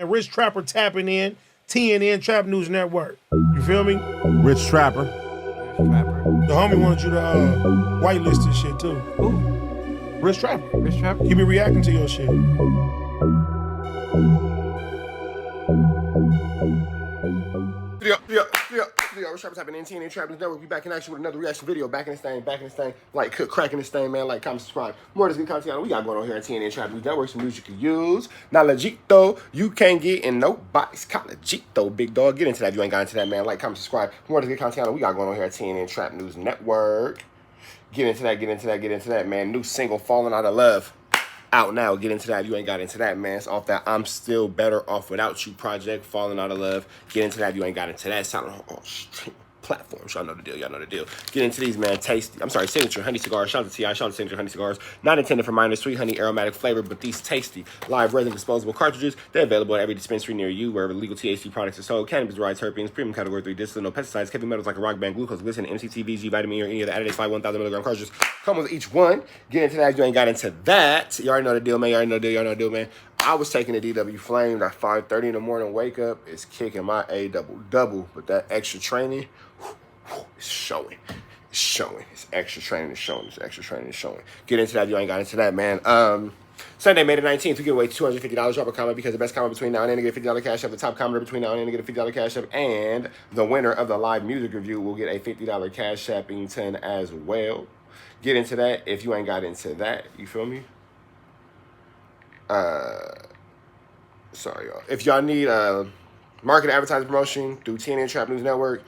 And Rich Trapper tapping in, TNN Trap News Network. You feel me? Rich Trapper. The homie wanted you to whitelist this shit too. Who? Rich Trapper. Rich Trapper? He be reacting to your shit. Rich Trapper tapping in TNN Trap News Network. We back in action with another reaction video. Back in this thing. Like, cracking this thing, man. Like, comment, subscribe. More of this good content we got going on here at TNN Trap News Network. Some music you can use. Not legit, though. You can't get in nobody's legit, though, big dog. Get into that if you ain't got into that, man. Like, comment, subscribe. More of this good content we got going on here at TNN Trap News Network. Get into that, man. New single, Falling Out of Love. Out now. Get into that if you ain't got into that, man. It's off that I'm Still Better Off Without You project, Falling Out of Love. Get into that if you ain't got into that. Sound on all platforms. Y'all know the deal. Get into these, man. Signature honey cigars. Shout out to T.I. Shout out to Signature honey cigars. Not intended for minors. Sweet honey aromatic flavor, but these tasty live resin disposable cartridges. They're available at every dispensary near you, wherever legal THC products are sold. Cannabis derived terpenes, premium category 3 distillate, no pesticides, heavy metals like a rock band, glucose, glycerin, MCT, VG, vitamin E, or any of the additives. 1,000 milligram cartridges come with each one. Get into that if you ain't got into that. You already know the deal, man. Y'all know the deal, man. I was taking the DW Flame at 5:30 in the morning. Wake up, it's kicking my A double, but that extra training. It's showing. It's extra training is showing. Get into that if you ain't got into that, man. Sunday, May the 19th, we give away $250. Drop a comment because the best comment between now and then to get a $50 cash up. The top commenter between now and then to get a $50 cash up. And the winner of the live music review will get a $50 cash Appington as well. Get into that if you ain't got into that. You feel me? Sorry, y'all. If y'all need market advertising promotion through TNN Trap News Network,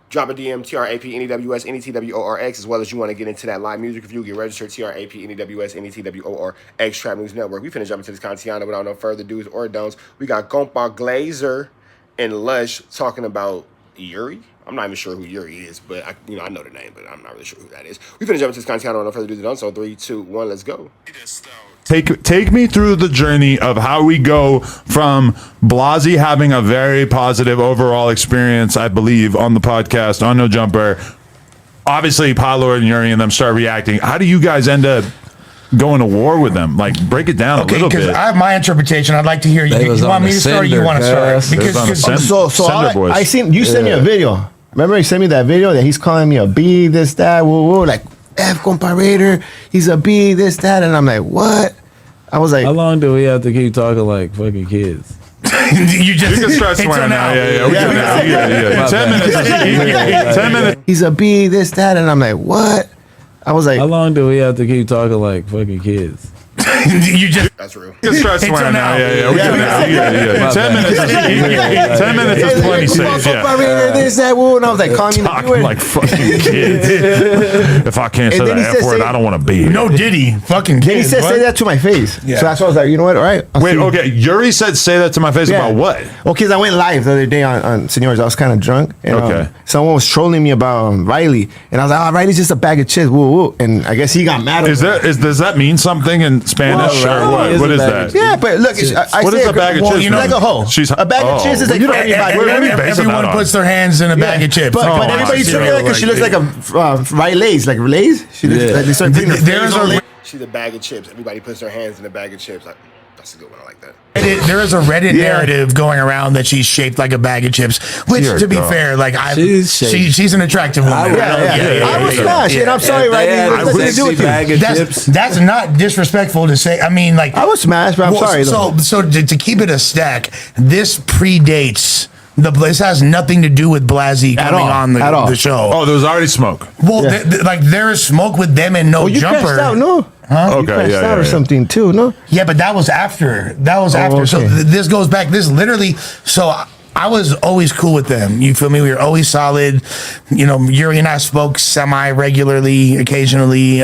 drop a DM, TRAP, NEWS, NETWORX, as well as you want to get into that live music review, get registered, TRAP, NEWS, NETWORX, Trap News Network. We finna jump into this content without no further do's or don'ts. We got Compa, Glazer, and Lush talking about Yuri. I'm not even sure who Yuri is, but I know the name, but I'm not really sure who that is. We finna jump into this content without no further do's or don'ts. So 3, 2, 1, let's go. Take me through the journey of how we go from Blasey having a very positive overall experience, I believe, on the podcast, on No Jumper. Obviously, Potlord and Yuri and them start reacting. How do you guys end up going to war with them? Like, break it down a little bit. I have my interpretation. I'd like to hear you. You want me to start or you want to start? Because I seen you sent me a video. Remember you sent me that video that he's calling me a B, this, that, whoa, like F comparator, he's a B, this, that, and I'm like, what? I was like, how long do we have to keep talking like fucking kids? You can start swearing now. Yeah. 10 minutes. 10 minutes. He's a B, this, that, and I'm like, what? I was like, how long do we have to keep talking like fucking kids? That's real. You can start swearing now. Yeah. 10 minutes. 10 minutes is plenty safe. This, that, whoa, and I was like, calling talking like fucking kids. If I can't say that F word, I don't want to be here. No Diddy, fucking kids. He said, say that to my face. Yeah. So that's why I was like, you know what? All right. Wait, okay. Yuri said, say that to my face about what? Well, because I went live the other day on Seniors. I was kind of drunk. And, someone was trolling me about Riley. And I was like, oh, Riley's just a bag of chips. Woo, woo. And I guess he got mad at me. Does that mean something in Spanish or what? What is that? Yeah, but look, what is a bag of chips? You know, like a hoe. A bag of chips is like for everybody. Everyone puts their hands in a bag of chips. But everybody treat her like because she looks like a Riley's, like Riley's. She's a bag of chips. Everybody puts their hands in a bag of chips. That's a good one. I like that. There is a Reddit narrative going around that she's shaped like a bag of chips, which, to be fair, like she's an attractive woman. I was smashed, and I'm sorry, right? That's not disrespectful to say. I mean, like I was smashed, but I'm sorry. So to keep it a stack, this predates. This has nothing to do with Blasey coming on the show. Oh, there was already smoke. Well, like there is smoke with them and No Jumper. Crashed out, no? Huh? Okay, you crashed out or something too, no? Yeah, but that was after. Okay. So this goes back. This literally. So I was always cool with them. You feel me? We were always solid. You know, Yuri and I spoke semi-regularly, occasionally.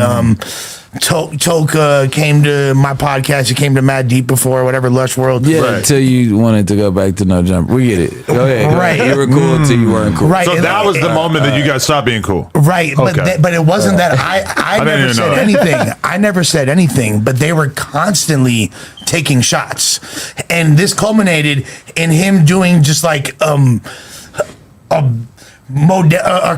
Toka came to my podcast. He came to Mad Deep before, whatever, Lush World. Yeah, until you wanted to go back to No Jump. We get it. Go ahead. Right. You were cool until you weren't cool. Right. So that was the moment that you guys stopped being cool. Right. Okay. But it wasn't that I never said anything. I never said anything, but they were constantly taking shots. And this culminated in him doing just like a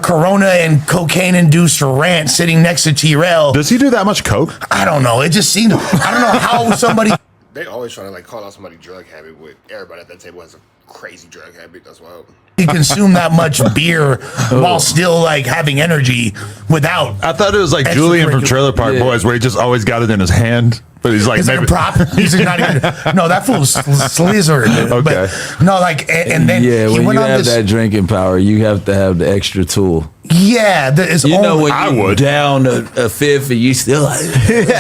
Corona and cocaine-induced rant sitting next to T-Rail. Does he do that much coke? I don't know. It just seemed. I don't know how somebody. They always trying to like call out somebody's drug habit. With everybody at that table has a crazy drug habit. That's wild. He consumed that much beer while still like having energy without. I thought it was like Julian from Trailer Park Boys, where he just always got it in his hand. But he's like, it's like a prop. He's not even. No, that fool's slizzard. Okay. But, no, like, and then yeah, he when went you on have this, that drinking power, you have to have the extra tool. Yeah, it's You know when I you would. down a fifth and you still like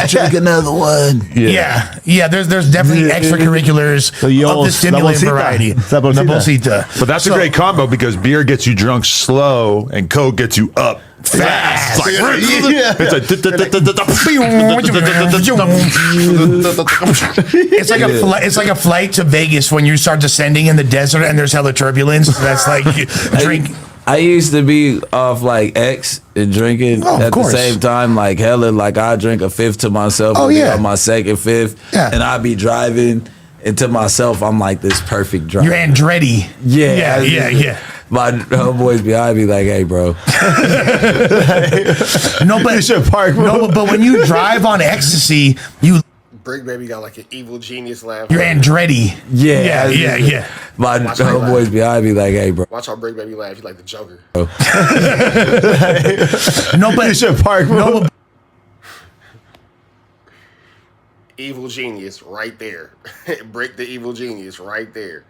drink another one. Yeah. There's definitely extracurriculars of the stimulant variety. La bolsita. But that's a great combo because beer gets you drunk slow and Coke gets you up fast. It's like a flight to Vegas when you start descending in the desert and there's hella turbulence. That's like drink. I used to be off like X and drinking at the same time, like hella, like I drink a fifth to myself and be on my second fifth, and I'd be driving, and to myself, I'm like this perfect driver. You're Andretti. Yeah. My homeboys behind me like, hey, bro. But when you drive on ecstasy, you. Bricc baby got like an evil genius laugh. You're Andretti. Yeah. My homeboys behind me like, hey, bro. Watch how Bricc baby laugh. He like the Joker. No, Evil genius right there. Bricc the evil genius right there.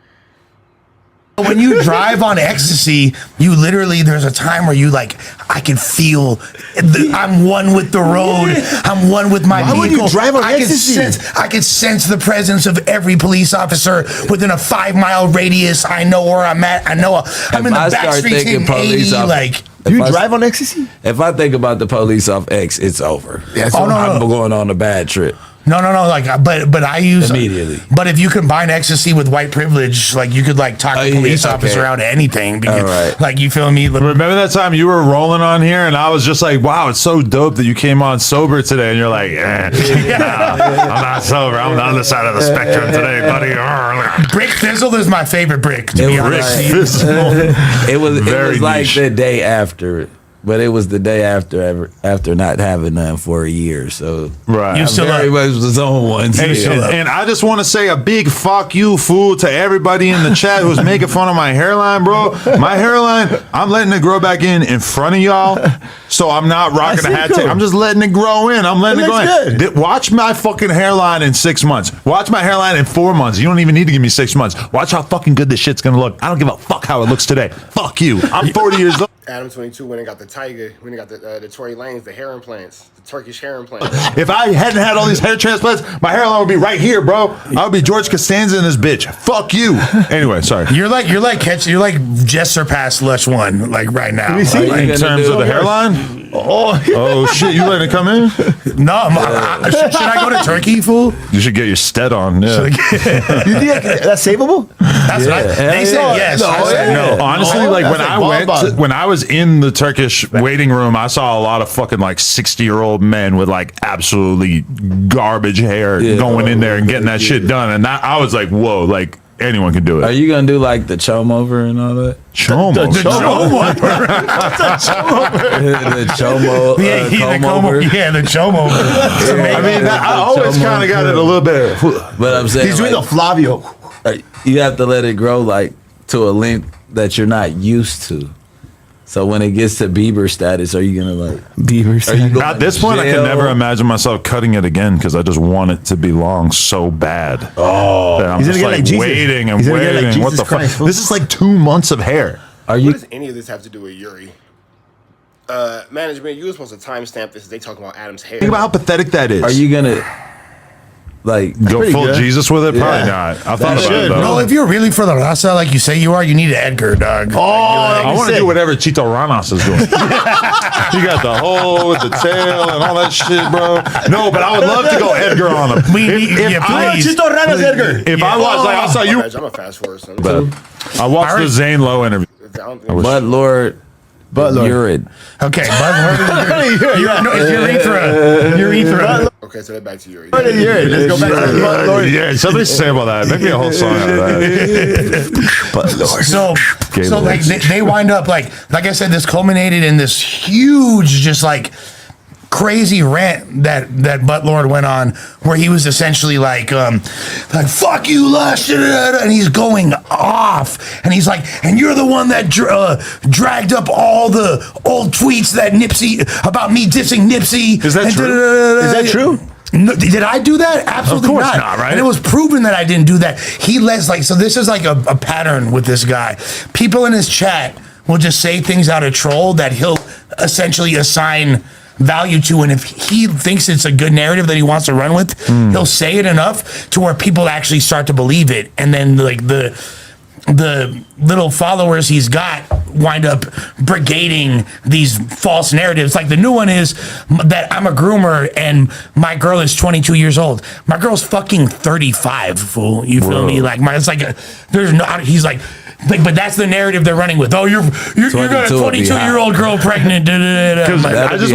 when you drive on ecstasy, you literally, there's a time where you like, I can feel, I'm one with the road. I'm one with my vehicle. Why would you drive on ecstasy? I can sense the presence of every police officer within a 5-mile radius. I know where I'm at. I know I'm in the back streets hitting 80. Like, you drive on ecstasy? If I think about the police off X, it's over. Yeah, I'm going on a bad trip. No. Like, but I use immediately. But if you combine ecstasy with white privilege, like you could like talk a police officer out of anything. Because, like, you feel me? Remember that time you were rolling on here, and I was just like, "Wow, it's so dope that you came on sober today." And you're like, "I'm not sober. I'm on the other side of the spectrum today, buddy." Bricc Fizzle is my favorite Bricc. To be honest, it was like the day after. But it was the day after not having none for a year, so right. You still very much was on one. And I just want to say a big fuck you, fool, to everybody in the chat who's making fun of my hairline, bro. My hairline, I'm letting it grow back in front of y'all, so I'm not rocking a hat. I'm just letting it grow in. I'm letting it grow in. Watch my fucking hairline in 6 months. Watch my hairline in 4 months. You don't even need to give me 6 months. Watch how fucking good this shit's gonna look. I don't give a fuck how it looks today. Fuck you. I'm 40 years old. Adam 22 went and got the Tiger. When he got the Tory Lanez, the hair implants, the Turkish hair implants. If I hadn't had all these hair transplants, my hairline would be right here, bro. I would be George Costanza in this bitch. Fuck you. Anyway, sorry. You're like just surpassed Lush 1 like right now. In terms of the hairline. Oh shit! You letting it come in? No, should I go to Turkey, fool? You should get your stead on. Yeah. You think that's savable? That's what they said. Yes, I said no. Honestly, like when I was in the Turkish waiting room, I saw a lot of fucking like 60-year-old men with like absolutely garbage hair going in there and getting that shit done, and I was like, whoa, like. Anyone can do it. Are you gonna do like the chom over and all that? Chom over. The chom over. Yeah, the chom over. I mean, I always kind of got it a little bit. But I'm saying he's doing a Flavio. You have to let it grow like to a length that you're not used to. So when it gets to Bieber status, are you gonna like Bieber status? At this point, I can never imagine myself cutting it again because I just want it to be long so bad. Oh, I'm just like waiting and waiting. What the fuck? This is like 2 months of hair. What does any of this have to do with Yuri? Management, you were supposed to timestamp this. They talking about Adam's hair. Think about how pathetic that is. Are you gonna like go full Jesus with it? Probably not. I thought about it though. No, if you're really for the raza like you say you are, you need an Edgar, dog. I want to do whatever Chito Ranas is doing. You got the hole with the tail and all that shit, bro. No, but I would love to go Edgar on him. Chito Ranas Edgar. If I watch, like I saw you. I'm a fast forward. I watched the Zane Lowe interview. But Yuri. Okay, it's urethra. Okay, so back to Yuri. Let's go back to Potlord. Yeah, something to say about that. Make me a whole song out of that. So like they wind up like I said, this culminated in this huge, just like crazy rant that Potlord went on, where he was essentially like fuck you, Lush, and he's going off, and he's like, and you're the one that dragged up all the old tweets that Nipsey about me dissing Nipsey. Is that true? Is that true? No, did I do that? Absolutely of course not, right? And it was proven that I didn't do that. He lets so this is like a pattern with this guy. People in his chat will just say things out of troll that he'll essentially assign value to, and if he thinks it's a good narrative that he wants to run with, he'll say it enough to where people actually start to believe it, and then like the little followers he's got wind up brigading these false narratives. Like the new one is that I'm a groomer and my girl is 22 years old. My girl's fucking 35, fool. You feel me? Like it's like there's no. He's like, but that's the narrative they're running with. Oh, you got a 22-year-old girl pregnant. I just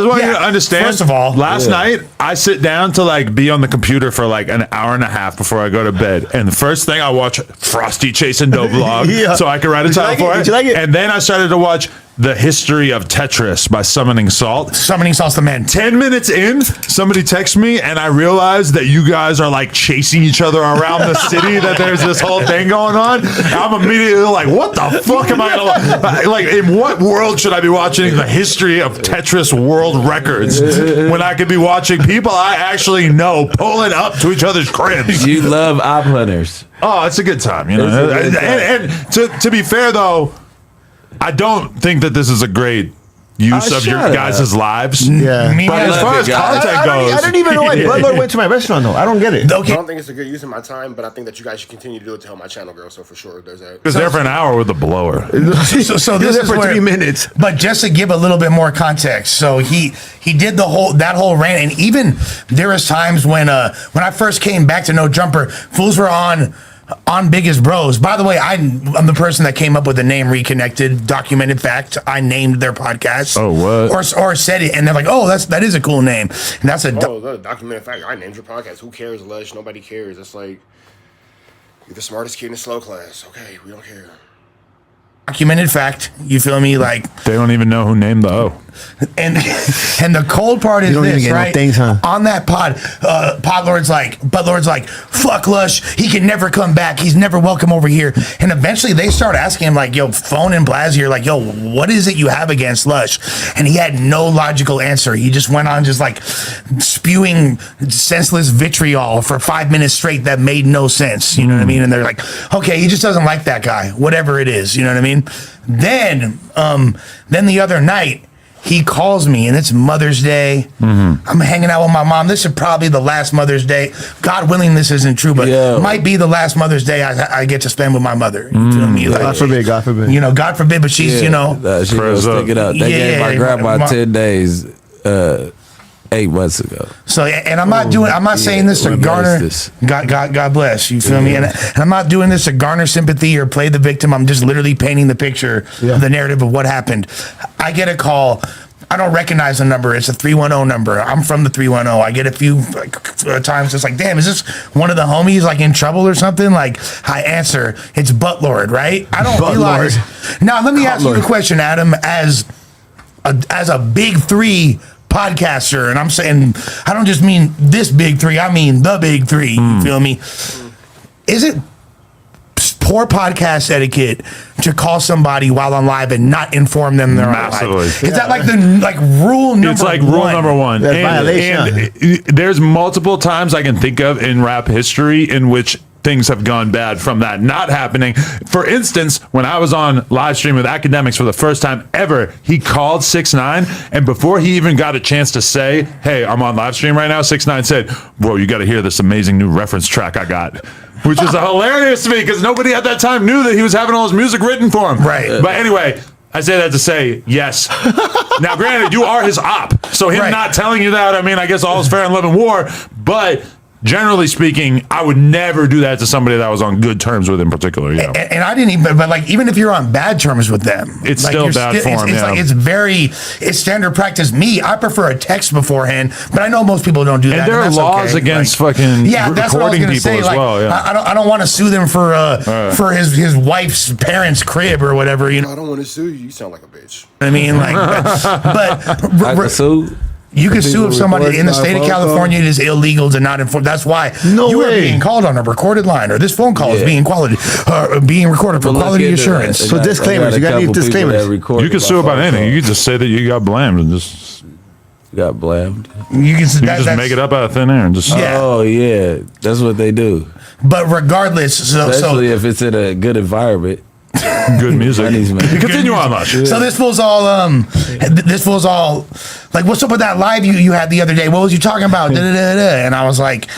want you to understand. First of all, last night I sit down to like be on the computer for like an hour and a half before I go to bed, and the first thing I watch Frosty Chasing Doe vlog, so I can write a title for it. Did you like it? And then I started to watch The History of Tetris by Summoning Salt. Summoning Salt's the man. 10 minutes in, somebody texts me, and I realized that you guys are like chasing each other around the city, that there's this whole thing going on. I'm immediately like, what the fuck am I like, in what world should I be watching The History of Tetris World Records when I could be watching people I actually know pulling up to each other's cribs? You love op hunters. Oh, it's a good time, you know. And to be fair though, I don't think that this is a great use of your guys' lives. Yeah. But as far as content goes, I don't even know why Potlord went to my restaurant though. I don't get it. Okay. I don't think it's a good use of my time, but I think that you guys should continue to do it to help my channel grow. So for sure, there's that. It's there for an hour with a blower. So this is for where, 3 minutes. But just to give a little bit more context, so he did that whole rant, and even there was times when I first came back to No Jumper, fools were on Biggest Bros. By the way, I'm the person that came up with the name Reconnected. Documented fact. I named their podcast. Oh, what? Or said it, and they're like, "Oh, that is a cool name." And that's a documented fact. I named your podcast. Who cares, Lush? Nobody cares. It's like you're the smartest kid in the slow class. Okay, we don't care. Documented fact. You feel me? Like They don't even know who named the O. And the cold part is this, right? No things, huh? On that pod, Potlord's like, fuck Lush. He can never come back. He's never welcome over here. And eventually they start asking him like, yo, Phone and Blasey are like, yo, what is it you have against Lush? And he had no logical answer. He just went on just like spewing senseless vitriol for 5 minutes straight that made no sense. You know what I mean? And they're like, okay, he just doesn't like that guy, whatever it is. You know what I mean? Then the other night, he calls me, and it's Mother's Day. I'm hanging out with my mom. This is probably the last Mother's Day. God willing, this isn't true, but it might be the last Mother's Day I get to spend with my mother. You feel me? Like, God forbid. You know, God forbid, but she's, you know. She gonna stick it up. They gave my grandma 10 days 8 months ago. So, and I'm not saying this to garner, God bless, you feel me? And I'm not doing this to garner sympathy or play the victim. I'm just literally painting the picture of the narrative of what happened. I get a call. I don't recognize the number. It's a 310 number. I'm from the 310. I get a few times. It's like, damn, is this one of the homies like in trouble or something? Like, I answer. It's Potlord, right? I don't realize. Now, let me ask you a question, Adam. As a big three podcaster, and I'm saying I don't just mean this big three, I mean the big three. You feel me? Is it poor podcast etiquette to call somebody while on live and not inform them they're on live? Is that like the rule number one? It's like rule number one. That's violation. And there's multiple times I can think of in rap history in which things have gone bad from that not happening. For instance, when I was on live stream with Academics for the first time ever, he called 6ix9ine, and before he even got a chance to say, hey, I'm on live stream right now, 6ix9ine said, bro, you got to hear this amazing new reference track I got. Which is hilarious to me because nobody at that time knew that he was having all his music written for him. Right. But anyway, I say that to say yes. Now, granted, you are his op, so him not telling you that, I mean, I guess all is fair in love and war, but generally speaking, I would never do that to somebody that I was on good terms with in particular. You know? And I didn't even, but like, even if you're on bad terms with them, it's like still bad form. It's like, it's standard practice. Me, I prefer a text beforehand, but I know most people don't do that. And there are laws against fucking recording people say, as like, well. Yeah. I don't want to sue them for his wife's parents' crib or whatever. You know, I don't want to sue you. You sound like a bitch. I mean, like, but I can sue. You can sue if somebody in the state of California. It is illegal to not inform. That's why you are being called on a recorded line, or this phone call is being recorded for quality assurance. So disclaimers. You got any disclaimers? You can sue about anything. You can just say that you got blamed and just got blamed. You can just make it up out of thin air and just. Oh yeah, that's what they do. But regardless, especially if it's in a good environment. Good music. Continue on, Lush. So this was all like, what's up with that live you had the other day? What was you talking about? And I was like,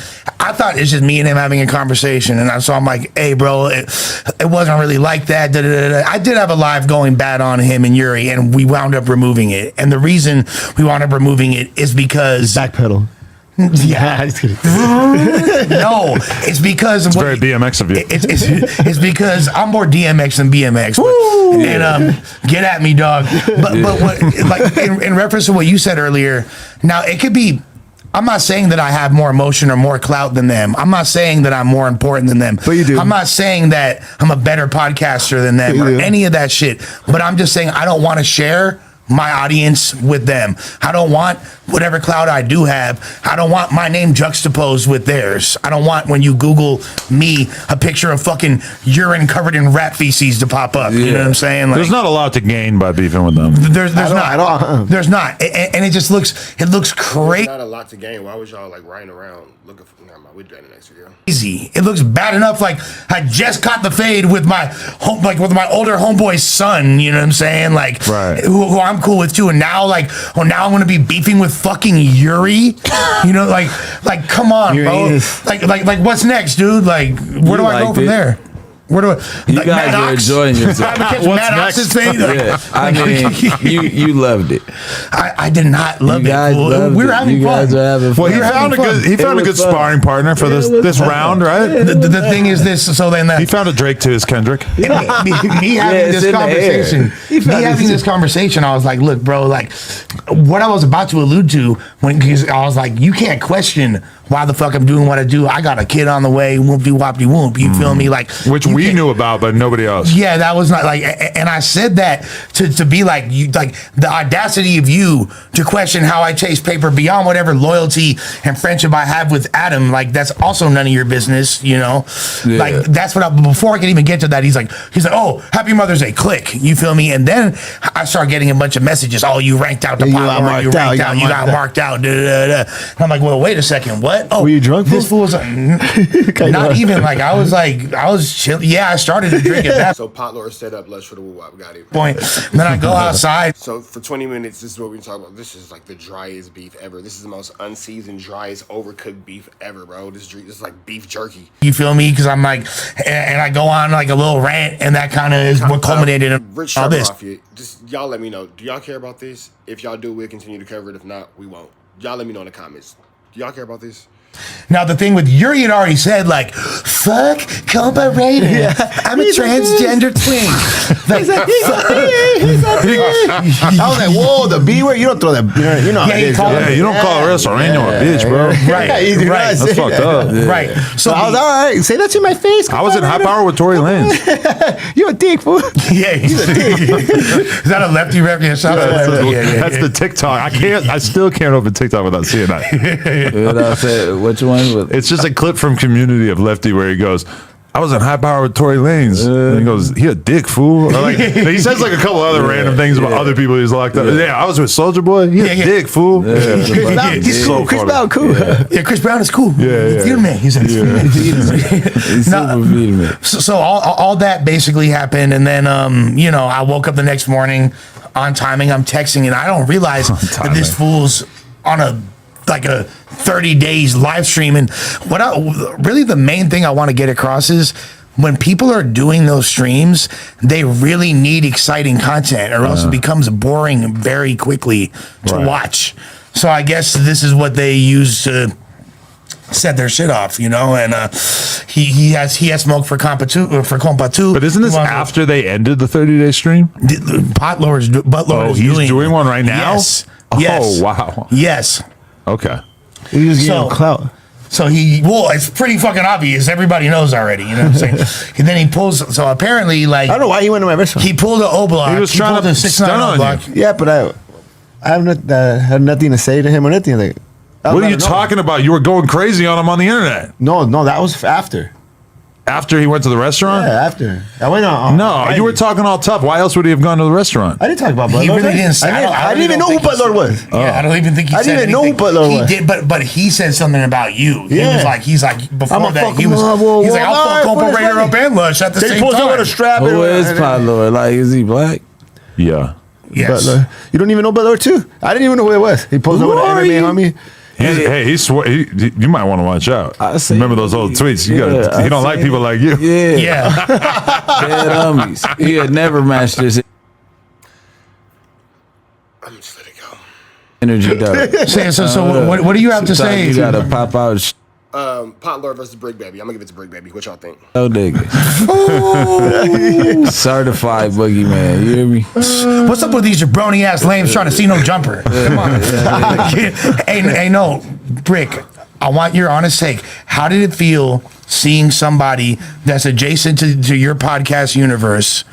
I thought it's just me and him having a conversation, and so I'm like, hey, bro, it wasn't really like that. I did have a live going bad on him and Yuri, and we wound up removing it. And the reason we wound up removing it is because backpedal. Yeah, no, it's because it's very BMX of you. It's because I'm more DMX than BMX. And get at me, dog. But what, like in reference to what you said earlier, now it could be. I'm not saying that I have more emotion or more clout than them. I'm not saying that I'm more important than them. But you do. I'm not saying that I'm a better podcaster than them or any of that shit. But I'm just saying I don't want to share my audience with them. I don't want whatever clout I do have. I don't want my name juxtaposed with theirs. I don't want when you Google me a picture of fucking urine covered in rat feces to pop up. You know what I'm saying? Like, there's not a lot to gain by beefing with them. There's not. There's not. And it just looks crazy. Not a lot to gain. Why was y'all like riding around looking for? We'll do that in the next video. Easy. It looks bad enough. Like I just caught the fade with my with my older homeboy's son. You know what I'm saying? Like who I'm cool with too. And now now I'm gonna be beefing with fucking Yuri. You know, like come on, bro. Like what's next, dude? Like where do I go from there? Where do I? You guys are enjoying yourself. What's next? I mean, you loved it. I did not love it. We were having fun. Well, he found a good sparring partner for this round, right? The thing is this. So then he found a Drake to his Kendrick. Me having this conversation. I was like, look, bro. Like what I was about to allude to because I was like, you can't question why the fuck I'm doing what I do. I got a kid on the way. Whoopty whoopty whoop. You feel me? Like which we knew about, but nobody else. Yeah, that was not like, and I said that to be like, you, like the audacity of you to question how I chase paper beyond whatever loyalty and friendship I have with Adam. Like that's also none of your business, you know. Like that's what before I could even get to that, he's like, oh, Happy Mother's Day, click. You feel me? And then I start getting a bunch of messages. Oh, you ranked out the Potlord. You got marked out. And I'm like, well, wait a second, what? Oh, were you drunk? This fool was not even like I was chill. Yeah, I started to drink it. So Potlord set up Lush for the woo-wop. Got it. Point. And then I go outside. So for 20 minutes, this is what we're talking about. This is like the driest beef ever. This is the most unseasoned, driest, overcooked beef ever, bro. This is like beef jerky. You feel me? Because I'm like, and I go on like a little rant, and that kind of is what culminated in all this. Just y'all let me know. Do y'all care about this? If y'all do, we'll continue to cover it. If not, we won't. Y'all let me know in the comments. Do y'all care about this? Now the thing with Yuri had already said like, fuck Compa Raider. Yeah. I'm a transgender twink. Like, I was like, whoa, the B word. You don't throw that. You know. You don't call a wrestler a bitch, bro. Right. That's fucked up. Right. So I was all right. Say that to my face. I was in high power with Tory Lanez. You a dick, fool. Yeah, he's a dick. Is that a lefty reference? That's the TikTok. I still can't open TikTok without seeing that. Which one? It's just a clip from Community of Lefty where he goes, I was in high power with Tory Lanez. And he goes, he a dick, fool. Or like, he says like a couple other random things about other people he's locked up. Yeah, I was with Soulja Boy. He a dick, fool. He's cool. Chris Brown, cool. Yeah, Chris Brown is cool. Feed me. He's So all that basically happened. And then, I woke up the next morning on timing. I'm texting and I don't realize that this fool's on a 30 days live stream. And really the main thing I want to get across is when people are doing those streams, they really need exciting content or else it becomes boring very quickly to watch. So I guess this is what they use to set their shit off, and he has smoke for Compa too. But isn't this after they ended the 30-day stream? Potlord is doing one right now? Yes. Oh, wow. Yes. Okay. He was getting clout. So it's pretty fucking obvious. Everybody knows already. You know what I'm saying? And then he pulls. So apparently, like, I don't know why he went to my restaurant. He pulled an O block. He was trying to 6 9 O block. Yeah, but I had nothing to say to him or anything. Like, what are you talking about? You were going crazy on him on the internet. No, that was after. After he went to the restaurant? Yeah, after. I went on. No, you were talking all tough. Why else would he have gone to the restaurant? I didn't talk about Potlord. He really didn't say. I didn't even know who Potlord was. Yeah, I don't even think he said didn't even know who Potlord was. He did, but he said something about you. Yeah. He's like before I'ma that fuck he him was. up, He's like, I'll fuck Compa Raider up and Lush at the same They time. with a strap. Who is Potlord? Like, is he black? Yeah. Yes. Potlord. You don't even know Potlord too. I didn't even know who it was. He posed up with an MMA homie. You might want to watch out. Remember those old tweets? He don't like people like you. Yeah. Dead homies. He had never matched this I'm just let it go. energy though. So what do you have to say? You gotta pop out. Potlord versus Bricc, baby. I'm gonna give it to Bricc, baby. What y'all think? Oh, nigga. Certified boogeyman. You hear me? What's up with these jabroni ass lames trying to see no jumper? Come on. hey, no, Bricc. I want your honest take. How did it feel seeing somebody that's adjacent to your podcast universe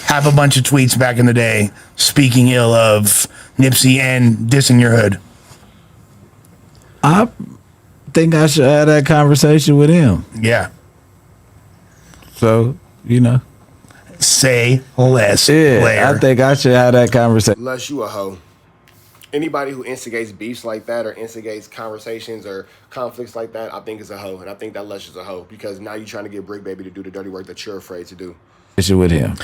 have a bunch of tweets back in the day speaking ill of Nipsey and dissing your hood? I think I should have that conversation with him. Yeah. So, Say less. Yeah, Blair. I think I should have that conversation. Lush, you a hoe. Anybody who instigates beefs like that or instigates conversations or conflicts like that, I think is a hoe. And I think that Lush is a hoe because now you're trying to get Bricc, baby, to do the dirty work that you're afraid to do. With him.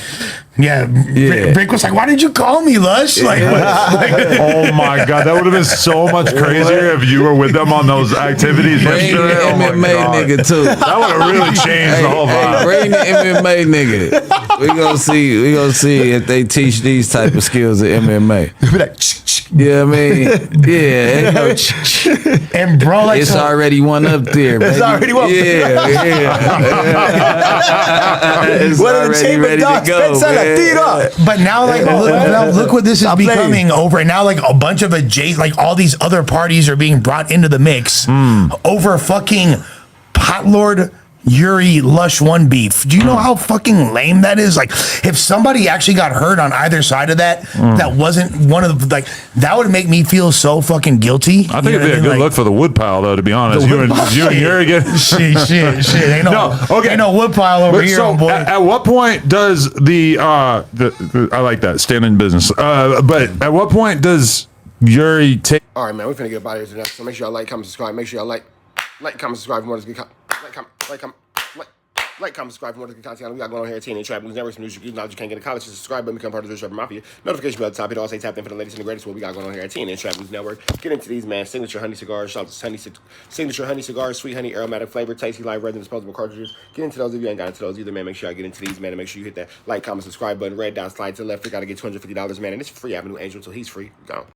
Yeah. Bricc was like, why did you call me, Lush? Oh my God, that would have been so much crazier if you were with them on those activities Bring the yesterday. MMA nigga too. That would have really changed the whole vibe. Bring the MMA nigga. We gonna see if they teach these type of skills at MMA. Be like, Yeah, I mean, yeah. And bro, like, It's already one up there. Baby. It's already one. Yeah. It's what are the already chamber ready to dogs? go, man. but now, like, look what this is becoming over. And now, like, a bunch of all these other parties are being brought into the mix over fucking Potlord Yuri Lush 1 beef. Do you know how fucking lame that is? Like, if somebody actually got hurt on either side of that, that wasn't one of the, like, that would make me feel so fucking guilty. I think it'd be a good look for the woodpile, though, to be honest. You and Yuri get shit. Ain't no woodpile over here, so boy. At what point does I like that, stand in business. But at what point does Yuri take? All right, man, we're finna get up out of here tonight. So make sure y'all like, comment, subscribe. Make sure y'all like, comment, subscribe for more of this good content. Like, comment, subscribe for more of this good content. We got going on here at TNA Trap News Network. Some news you can't get a college. Subscribe button, become part of the Trapper Mafia. Notification bell at the top. Hit all say tap in for the latest and the greatest. What we got going on here at TNA Trap News Network. Get into these, man. Signature honey cigars. Shop signature honey cigars, sweet honey, aromatic flavor, tasty, live resin, disposable cartridges. Get into those if you ain't got into those either, man. Make sure I get into these, man. And make sure you hit that like, comment, subscribe button. Red dot, slide to the left. We got to get $250, man. And it's a free Avenue Angel until he's free. Gone.